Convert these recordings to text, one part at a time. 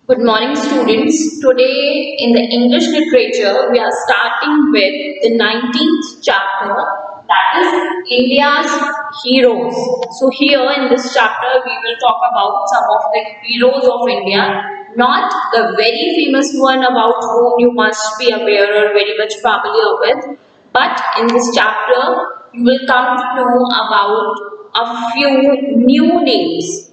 Good morning, students. Today in the English literature, we are starting with the 19th chapter, that is India's heroes. So, here in this chapter, we will talk about some of the heroes of India, not the very famous one about whom you must be aware or very much familiar with, but in this chapter, you will come to know about a few new names.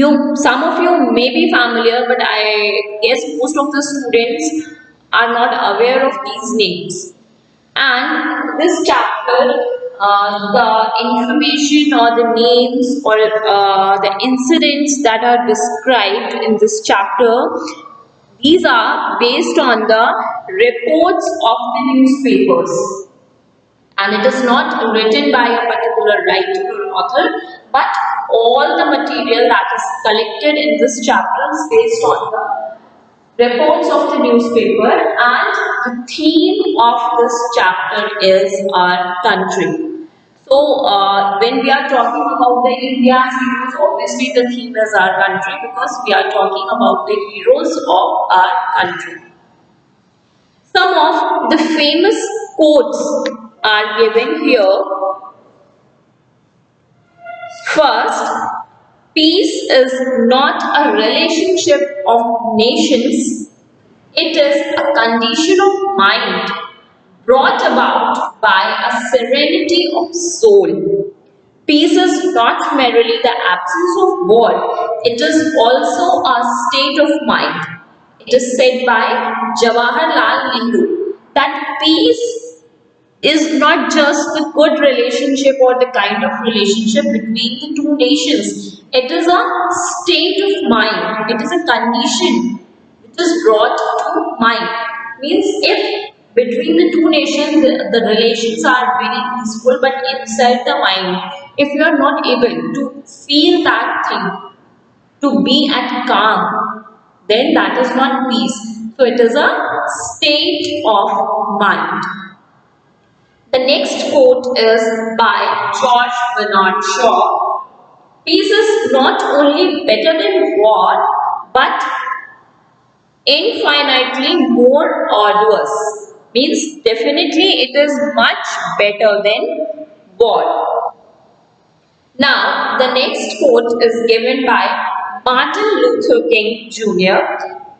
Some of you may be familiar, but I guess most of the students are not aware of these names. And this chapter, the information or the names or the incidents that are described in this chapter, these are based on the reports of the newspapers, and it is not written by a particular writer or author, but all the material that is collected in this chapter is based on the reports of the newspaper, and the theme of this chapter is our country. So, when we are talking about the India's heroes, obviously the theme is our country because we are talking about the heroes of our country. Some of the famous quotes are given here. First, peace is not a relationship of nations, it is a condition of mind brought about by a serenity of soul. Peace is not merely the absence of war, it is also a state of mind. It is said by Jawaharlal Nehru that peace is not just the good relationship or the kind of relationship between the two nations. It is a state of mind. It is a condition which is brought to mind. Means if between the two nations the relations are very peaceful, but inside the mind, if you are not able to feel that thing, to be at calm, then that is not peace. So it is a state of mind. The next quote is by George Bernard Shaw. Peace is not only better than war, but infinitely more arduous. Means definitely it is much better than war. Now, the next quote is given by Martin Luther King Jr.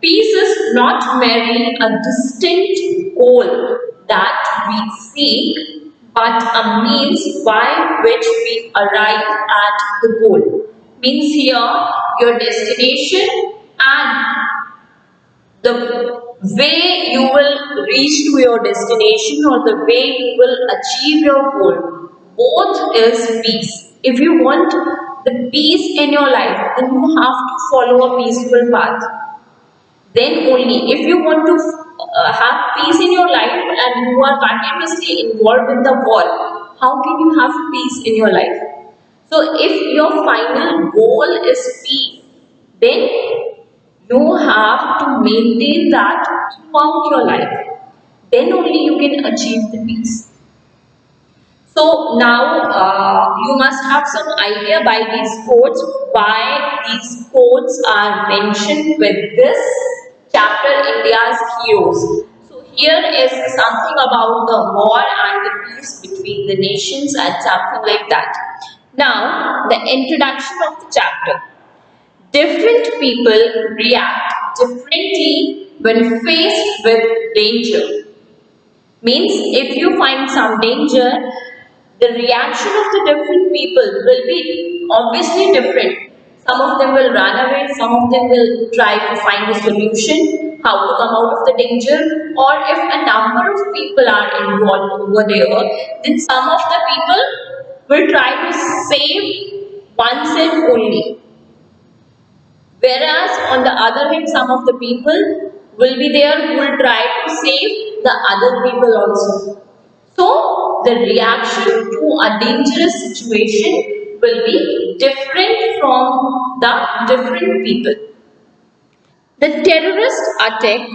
Peace is not merely a distinct goal that we seek, but a means by which we arrive at the goal. Means here, your destination and the way you will reach to your destination or the way you will achieve your goal, both is peace. If you want the peace in your life, then you have to follow a peaceful path. Then only if you want to have peace in your life and you are continuously involved in the war, how can you have peace in your life? So if your final goal is peace, then you have to maintain that throughout your life. Then only you can achieve the peace. So now you must have some idea by these quotes why these quotes are mentioned with this chapter, India's heroes. So here is something about the war and the peace between the nations and something like that. Now the introduction of the chapter. Different people react differently when faced with danger. Means if you find some danger, the reaction of the different people will be obviously different. Some of them will run away, some of them will try to find a solution, how to come out of the danger, or if a number of people are involved over there, then some of the people will try to save oneself only. Whereas on the other hand, some of the people will be there who will try to save the other people also. So the reaction to a dangerous situation will be different from the different people. The terrorist attack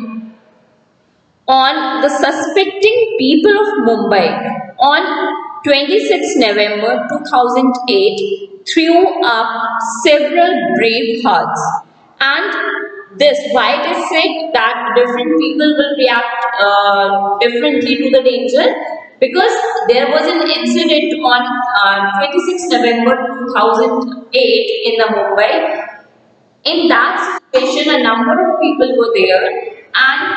on the suspecting people of Mumbai on 26 November 2008 threw up several brave hearts, and this, why it is said that different people will react differently to the danger, because there was an incident on 26 November 2008 in the Mumbai. In that situation, a number of people were there, and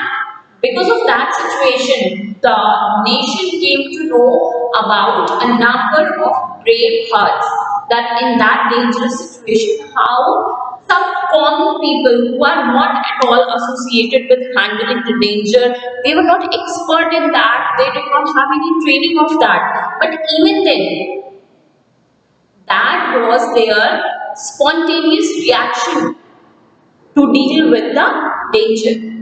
because of that situation, the nation came to know about a number of brave hearts. That in that dangerous situation, how some common people who are not at all associated with handling the danger, they were not expert in that, they did not have any training of that. But even then, that was their spontaneous reaction to deal with the danger.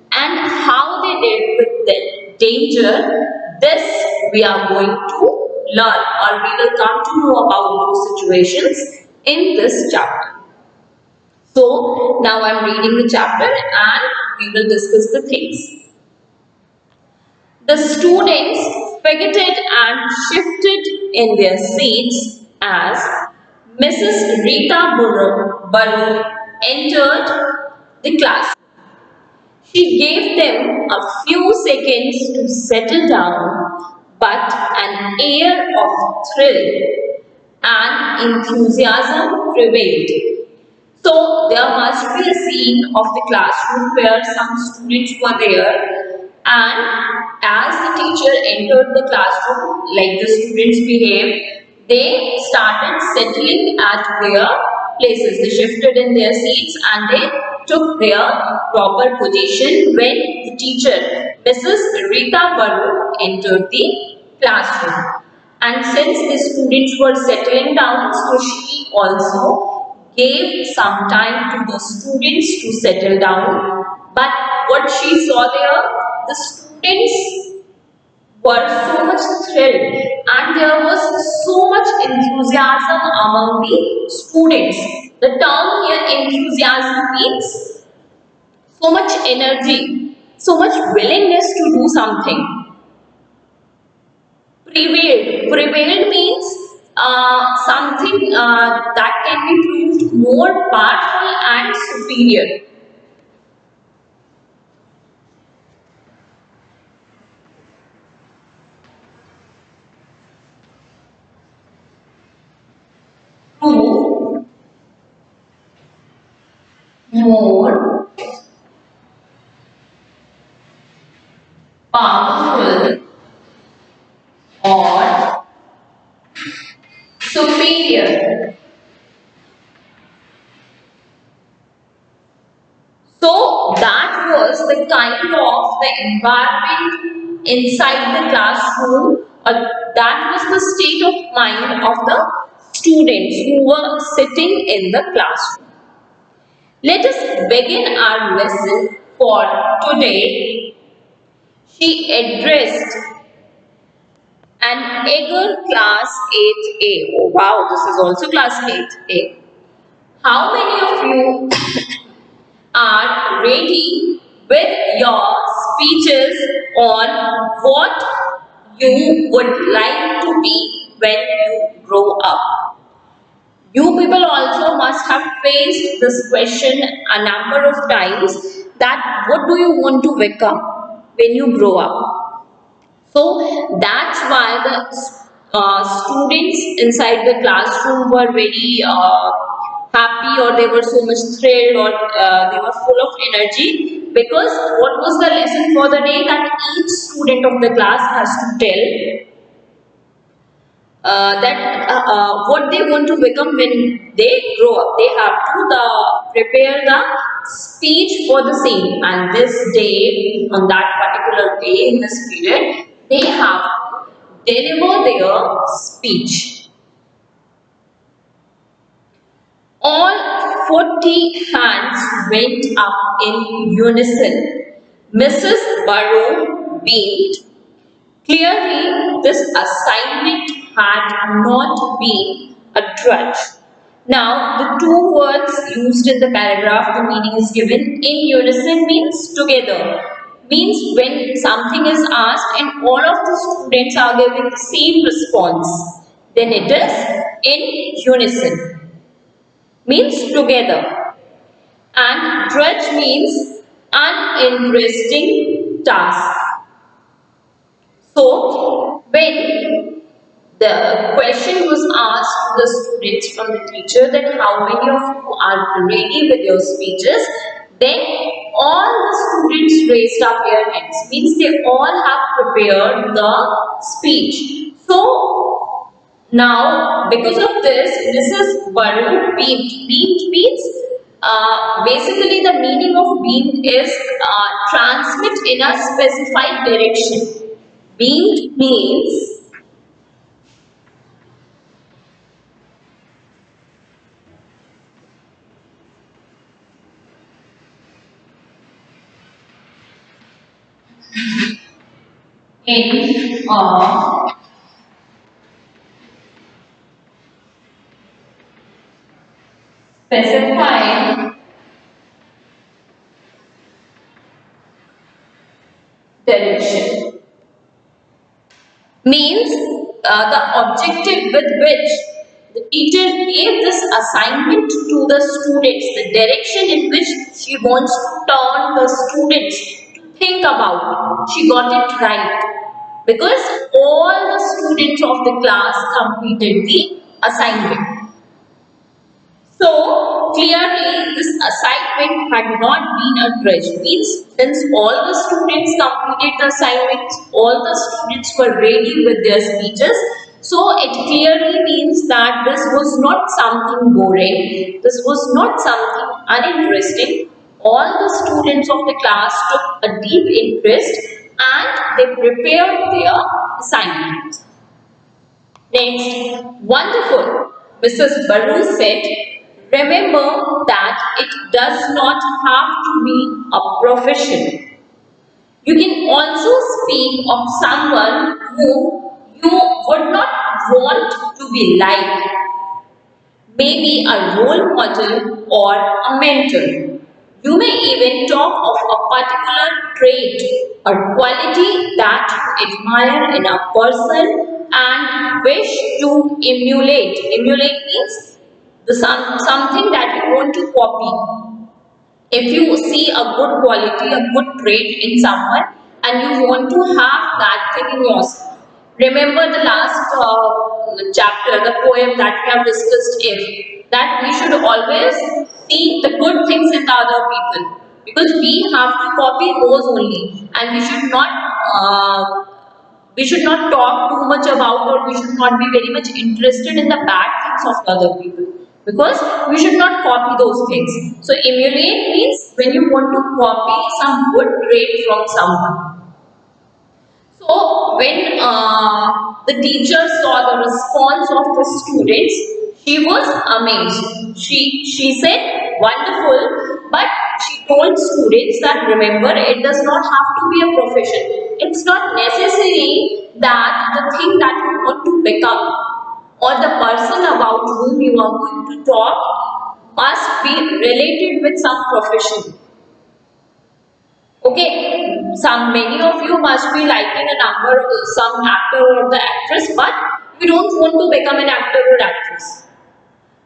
And how they dealt with the danger, this we are going to learn, or we will come to know about those situations in this chapter. So now I am reading the chapter and we will discuss the things. The students pivoted and shifted in their seats as Mrs. Rita Baru entered the class. She gave them a few seconds to settle down, but an air of thrill and enthusiasm prevailed. So there must be a scene of the classroom where some students were there, and as the teacher entered the classroom, like the students behaved, they started settling at their places. They shifted in their seats and they took their proper position when the teacher, Mrs. Rita Baru, entered the classroom. And since the students were settling down, so she also gave some time to the students to settle down. But what she saw there, the students were so much thrilled and there was so much enthusiasm among the students. The term here enthusiasm means so much energy, so much willingness to do something. Prevailed. Prevailed means something that can be proved more powerful and superior. Prove more powerful or superior. So that was the kind of the environment inside the classroom, or that was the state of mind of the students who were sitting in the classroom. Let us begin our lesson for today. She addressed an eager class 8A. Oh wow, this is also class 8A. How many of you are ready with your speeches on what you would like to be when you grow up? You people also must have faced this question a number of times, that what do you want to become when you grow up? So that's why the students inside the classroom were very happy, or they were so much thrilled, or they were full of energy, because what was the lesson for the day, that each student of the class has to tell that what they want to become when they grow up. They have to prepare the speech for the same, and this day, on that particular day in this period, they have to deliver their speech. All 40 hands went up in unison. Mrs. Barrow beamed. Clearly, this assignment had not been a drudge. Now, the two words used in the paragraph, the meaning is given. In unison means together. Means when something is asked and all of the students are giving the same response, then it is in unison. Means together. And drudge means uninteresting task. So, when the question was asked to the students from the teacher that how many of you are ready with your speeches, then all the students raised up their hands, means they all have prepared the speech. So, now because of this, Mrs. Baru beamed. Beamed means basically the meaning of beamed is transmit in a specified direction. Beamed means in a specified direction. Means the objective with which the teacher gave this assignment to the students, the direction in which she wants to turn the students to think about. She got it right because all the students of the class completed the assignment. So clearly this assignment had not been a drudge. Means since all the students completed the assignments, all the students were ready with their speeches. So it clearly means that this was not something boring. This was not something uninteresting. All the students of the class took a deep interest and they prepared their assignments. Next, wonderful. Mrs. Baru said, remember that it does not have to be a profession. You can also speak of someone whom you would not want to be like, maybe a role model or a mentor. You may even talk of a particular trait or quality that you admire in a person and wish to emulate. Emulate means something that you want to copy. If you see a good quality, a good trait in someone and you want to have that thing in yourself. Remember the last chapter, the poem that we have discussed if, that we should always see the good things in the other people because we have to copy those only and we should not talk too much about or we should not be very much interested in the bad things of other people because we should not copy those things. So emulate means when you want to copy some good trait from someone. So when the teacher saw the response of the students, she was amazed. She said, wonderful, but she told students that remember it does not have to be a profession. It's not necessary that the thing that you want to become or the person about whom you are going to talk must be related with some profession. Okay, many of you must be liking a number of some actor or the actress, but you don't want to become an actor or actress.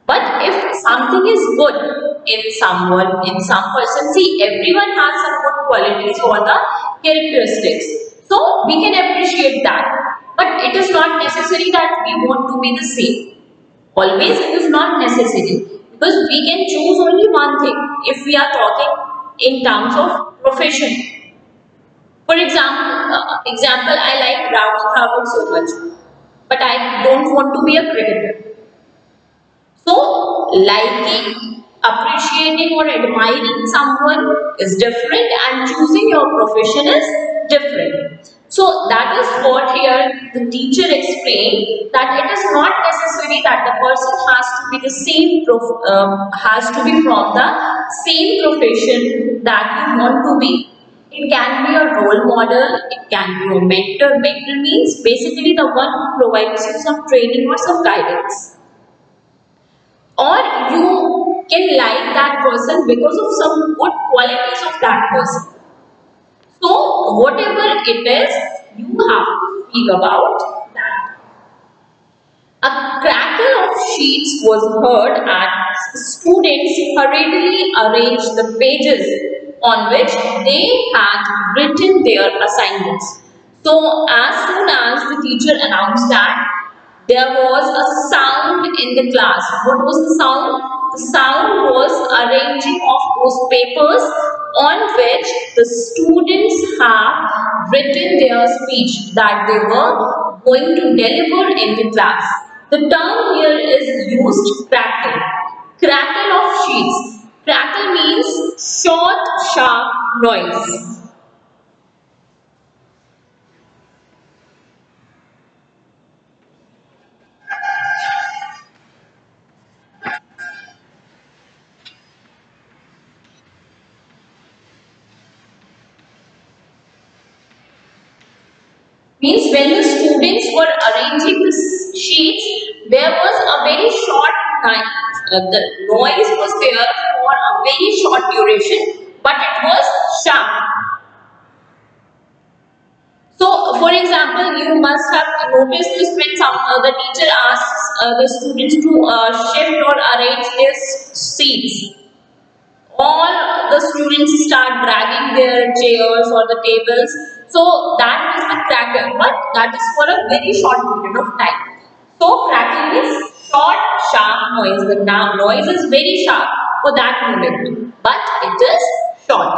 But if something is good in someone, in some person, see everyone has some good qualities or the characteristics. So we can appreciate that. But it is not necessary that we want to be the same. Always it is not necessary because we can choose only one thing if we are talking in terms of profession. For example, I like Rahul Dravid so much, but I don't want to be a cricketer. So, liking, appreciating or admiring someone is different and choosing your profession is different. So, that is what here the teacher explained that it is not necessary that the person has to be the same, has to be from the same profession that you want to be. It can be a role model, it can be a mentor. Mentor means basically the one who provides you some training or some guidance, or you can like that person because of some good qualities of that person. So whatever it is, you have to speak about that. A crack crackle of sheets was heard as students hurriedly arranged the pages on which they had written their assignments. So, as soon as the teacher announced that there was a sound in the class. What was the sound? The sound was arranging of those papers on which the students have written their speech that they were going to deliver in the class. The term here is used crackle. Crackle of sheets. Crackle means short, sharp noise. Means when the students were arranging the sheets, there was a very short time. The noise was there for a very short duration, but it was sharp. So, for example, you must have noticed this when the teacher asks the students to shift or arrange their seats. All the students start dragging their chairs or the tables. So that is the crackle, but that is for a very short period of time. So crackling is short, sharp noise. The noise is very sharp for that moment, but it is short.